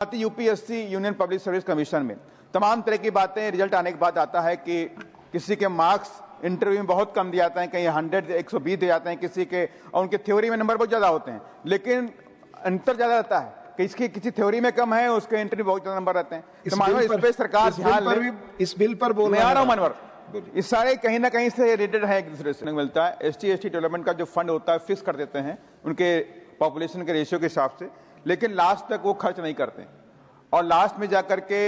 UPSC Union Public Service Commission में तमाम तरह की बातें रिजल्ट आने के बाद आता है कि किसी के मार्क्स इंटरव्यू में बहुत कम दिए जाते हैं, कहीं 100 120 दिए जाते हैं किसी के, और उनके थ्योरी में नंबर बहुत ज्यादा होते हैं, लेकिन अंतर ज्यादा रहता है कि इसकी किसी थ्योरी में कम है, उसके इंटरव्यू बहुत ज्यादा नंबर रहते हैं। तो मानवर इस पे सरकार ध्यान ले। इस बिल पर बोल मैं आ रहा हूं मानवर, इस सारे कहीं ना कहीं से रिलेटेड है, एक दूसरे से मिलता है। एसटी डेवलपमेंट का जो फंड होता है फिक्स कर देते हैं उनके पॉपुलेशन के रेशियो के हिसाब से, लेकिन लास्ट तक वो खर्च नहीं करते और लास्ट में जाकर के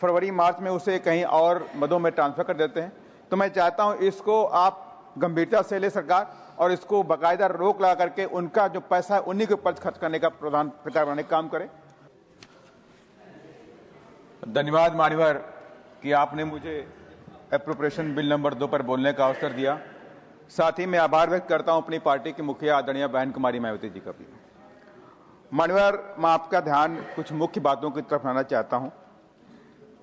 फरवरी मार्च में उसे कहीं और मदों में ट्रांसफर कर देते हैं। तो मैं चाहता हूं इसको आप गंभीरता से ले सरकार, और इसको बाकायदा रोक लगा करके उनका जो पैसा है उन्हीं के ऊपर खर्च करने का प्रधान सरकार बनाने का काम करे। धन्यवाद मान्यवर कि आपने मुझे एप्रोप्रिएशन बिल नंबर 2 पर बोलने का अवसर दिया। साथ ही मैं आभार व्यक्त करता हूं अपनी पार्टी की मुखिया आदरणीय बहन कुमारी मायावती जी का भी। मान्यवर, मैं आपका ध्यान कुछ मुख्य बातों की तरफ लाना चाहता हूं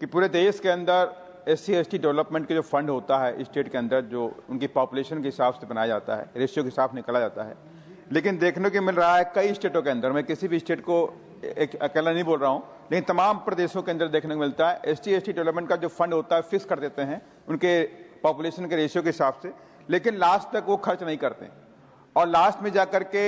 कि पूरे देश के अंदर SC/ST डेवलपमेंट के जो फंड होता है स्टेट के अंदर, जो उनकी पॉपुलेशन के हिसाब से बनाया जाता है, रेशियो के हिसाब निकाला जाता है, लेकिन देखने को मिल रहा है कई स्टेटों के अंदर, मैं किसी भी स्टेट को एक अकेला नहीं बोल रहा हूं, लेकिन तमाम प्रदेशों के अंदर देखने को मिलता है SC/ST डेवलपमेंट का जो फंड होता है फिक्स कर देते हैं उनके पॉपुलेशन के रेशियो के हिसाब से, लेकिन लास्ट तक वो खर्च नहीं करते और लास्ट में जाकर के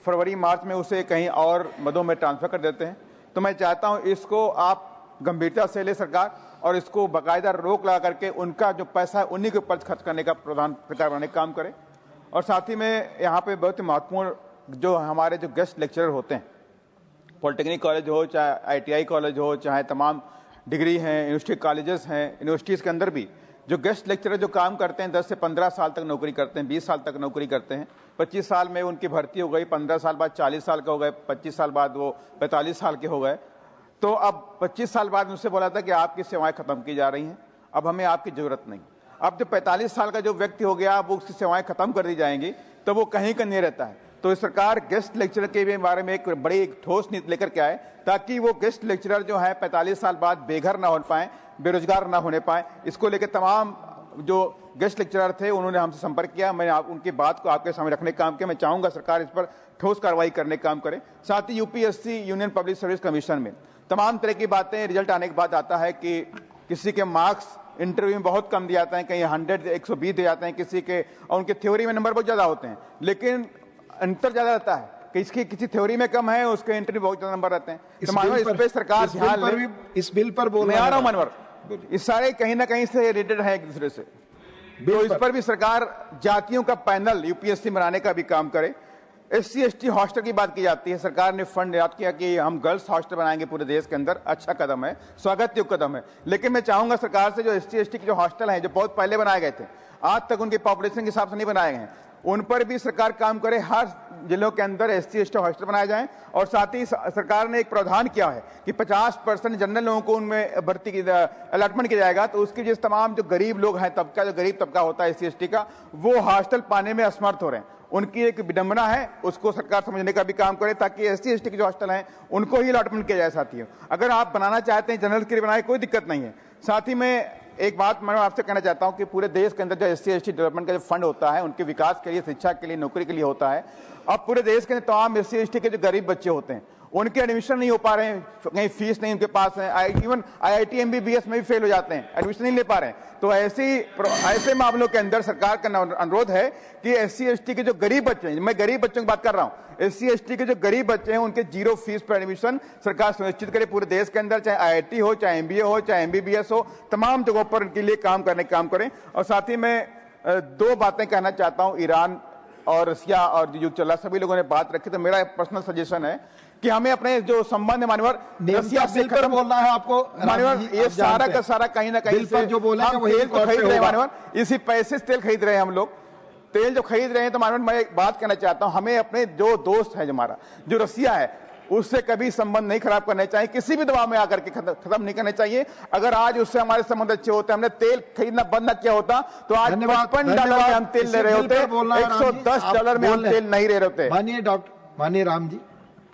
फरवरी मार्च में उसे कहीं और मदों में ट्रांसफर कर देते हैं। तो मैं चाहता हूं इसको आप गंभीरता से ले सरकार, और इसको बाकायदा रोक लगा करके उनका जो पैसा है उन्हीं के ऊपर खर्च करने का प्रधान सरकार बनाने का काम करे। और साथ ही में यहाँ पे बहुत ही महत्वपूर्ण जो हमारे जो गेस्ट लेक्चरर होते हैं, पॉलिटेक्निक कॉलेज हो, चाहे ITI कॉलेज हो, चाहे तमाम डिग्री हैं, यूनिवर्सिटी कॉलेजेस हैं, यूनिवर्सिटीज़ के अंदर भी जो गेस्ट लेक्चरर जो काम करते हैं 10 से 15 साल तक नौकरी करते हैं, 20 साल तक नौकरी करते हैं, 25 साल में उनकी भर्ती हो गई, 15 साल बाद 40 साल का हो गए, 25 साल बाद वो 45 साल के हो गए। तो अब 25 साल बाद मुझसे बोला था कि आपकी सेवाएं खत्म की जा रही हैं, अब हमें आपकी जरूरत नहीं। अब जो 45 साल का जो व्यक्ति हो गया, अब उसकी सेवाएं खत्म कर दी जाएंगी, तो वो कहीं का नहीं रहता है। तो सरकार गेस्ट लेक्चरर के बारे में एक बड़ी ठोस नीति लेकर के आए, ताकि वो गेस्ट लेक्चरर जो है 45 साल बाद बेघर ना हो पाए, बेरोजगार ना होने पाए। इसको लेकर तमाम जो गेस्ट लेक्चरर थे उन्होंने हमसे संपर्क किया, मैंने उनकी बात को आपके सामने रखने का काम किया। मैं चाहूंगा सरकार इस पर ठोस कार्रवाई करने का काम करे। साथ ही UPSC Union Public Service Commission में तमाम तरह की बातें रिजल्ट आने के बाद आता है कि किसी के मार्क्स इंटरव्यू में बहुत कम दिए जाते हैं, कहीं 100 120 दिए जाते हैं किसी के, और उनके थ्योरी में नंबर बहुत ज्यादा होते हैं, लेकिन अंतर ज्यादा रहता है कि इसकी किसी थ्योरी में कम है, उसके इंटरव्यू बहुत ज्यादा नंबर रहते हैं। तो मानवर इस पे सरकार ध्यान ले। इस बिल पर बोल मैं आ रहा हूं मानवर, इस सारे कहीं ना कहीं से रिलेटेड है एक दूसरे से। तो इस पर भी सरकार जातियों का पैनल यूपीएससी बनाने का भी काम करे। SC/ST हॉस्टल की बात की जाती है, सरकार ने फंड याद किया कि हम गर्ल्स हॉस्टल बनाएंगे पूरे देश के अंदर, अच्छा कदम है, स्वागत योग्य कदम है। लेकिन मैं चाहूंगा सरकार से जो SC/ST के जो हॉस्टल हैं, जो बहुत पहले बनाए गए थे, आज तक उनके पॉपुलेशन के हिसाब से नहीं बनाए गए हैं, उन पर भी सरकार काम करे। हर जिलों के अंदर SC/ST हॉस्टल बनाए जाएं, और साथ ही सरकार ने एक प्रावधान किया है कि 50% जनरल लोगों को उनमें भर्ती की अलॉटमेंट किया जाएगा। तो उसकी वजह से तमाम जो गरीब लोग हैं, तबका जो गरीब तबका होता है SC/ST का, वो हॉस्टल पाने में असमर्थ हो रहे हैं। उनकी एक विडंबना है, उसको सरकार समझने का भी काम करे, ताकि SC/ST के जो हॉस्टल हैं उनको ही अलॉटमेंट किया जाए। साथियों, अगर आप बनाना चाहते हैं जनरल के लिए बनाए, कोई दिक्कत नहीं है। साथ ही में एक बात मैं आपसे कहना चाहता हूं कि पूरे देश के अंदर जो SC/ST डेवलपमेंट का जो फंड होता है उनके विकास के लिए, शिक्षा के लिए, नौकरी के लिए होता है। अब पूरे देश के तमाम SC/ST के जो गरीब बच्चे होते हैं उनके एडमिशन नहीं हो पा रहे हैं, कहीं फीस नहीं उनके पास है, इवन IIT MBBS में भी फेल हो जाते हैं, एडमिशन नहीं ले पा रहे हैं। तो ऐसे मामलों के अंदर सरकार का अनुरोध है कि SC/ST के जो गरीब बच्चे हैं, मैं गरीब बच्चों की बात कर रहा हूं, SC/ST के जो गरीब बच्चे हैं उनके 0 फीस पर एडमिशन सरकार सुनिश्चित करे पूरे देश के अंदर, चाहे IIT हो, चाहे MBA हो, चाहे MBBS हो, तमाम जगहों पर उनके लिए काम करें। और साथ ही मैं 2 बातें कहना चाहता हूं। ईरान और रसिया और जो चला, सभी लोगों ने बात रखी, तो मेरा पर्सनल सजेशन है कि हमें अपने जो संबंध है मानवर, रसिया से खत्म बोलना है आपको मानवर। ये सारा का सारा कहीं ना कहीं से जो बोला है वही तो खरीद रहे हैं मानवर, इसी पैसे से तेल खरीद रहे हैं हम लोग, तेल जो खरीद रहे हैं। तो मानवर मैं एक बात कहना चाहता हूं, हमें अपने जो दोस्त है हमारा जो रसिया है उससे कभी संबंध नहीं खराब करने चाहिए, किसी भी दबाव में आकर के खत्म नहीं करने चाहिए। अगर आज उससे हमारे संबंध अच्छे होते, हमने तेल खरीदना बंद न किया होता, तो आज $55 में हम तेल ले रहे होते, $110 में हम तेल नहीं ले रहे होते। मानिए राम जी,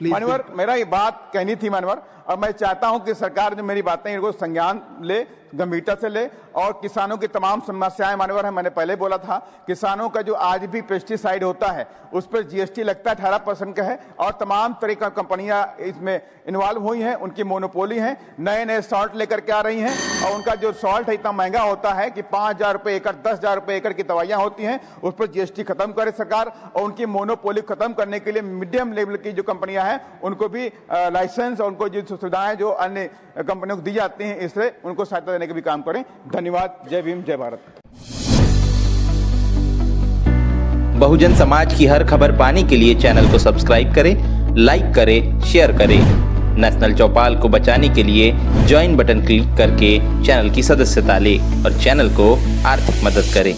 मानवर, मेरा ये बात कहनी थी मानवर। और मैं चाहता हूं कि सरकार जो मेरी बातें इनको संज्ञान ले, गंभीरता से ले और किसानों की तमाम समस्याएं मान्यवर है। मैंने पहले बोला था, किसानों का जो आज भी पेस्टिसाइड होता है उस पर जीएसटी लगता है 18% का है और तमाम तरह की कंपनियां इसमें इन्वॉल्व हुई हैं, उनकी मोनोपोली है, नए नए सॉल्ट लेकर के आ रही हैं और उनका जो सॉल्ट है इतना महंगा होता है कि 5,000 रुपए एकड़, 10,000 रुपए एकड़ की दवाइयां होती हैं, उस पर जीएसटी खत्म करे सरकार और उनकी मोनोपोली खत्म करने के लिए मीडियम लेवल की जो कंपनियां हैं उनको भी लाइसेंस और उनको जो सुविधाएं जो अन्य कंपनियों को दी जाती हैं इससे उनको सहायता देने का भी काम करें। धन्यवाद। जय भीम, जय भारत। बहुजन समाज की हर खबर पाने के लिए चैनल को सब्सक्राइब करें, लाइक करें, शेयर करें। नेशनल चौपाल को बचाने के लिए ज्वाइन बटन क्लिक करके चैनल की सदस्यता लें और चैनल को आर्थिक मदद करें।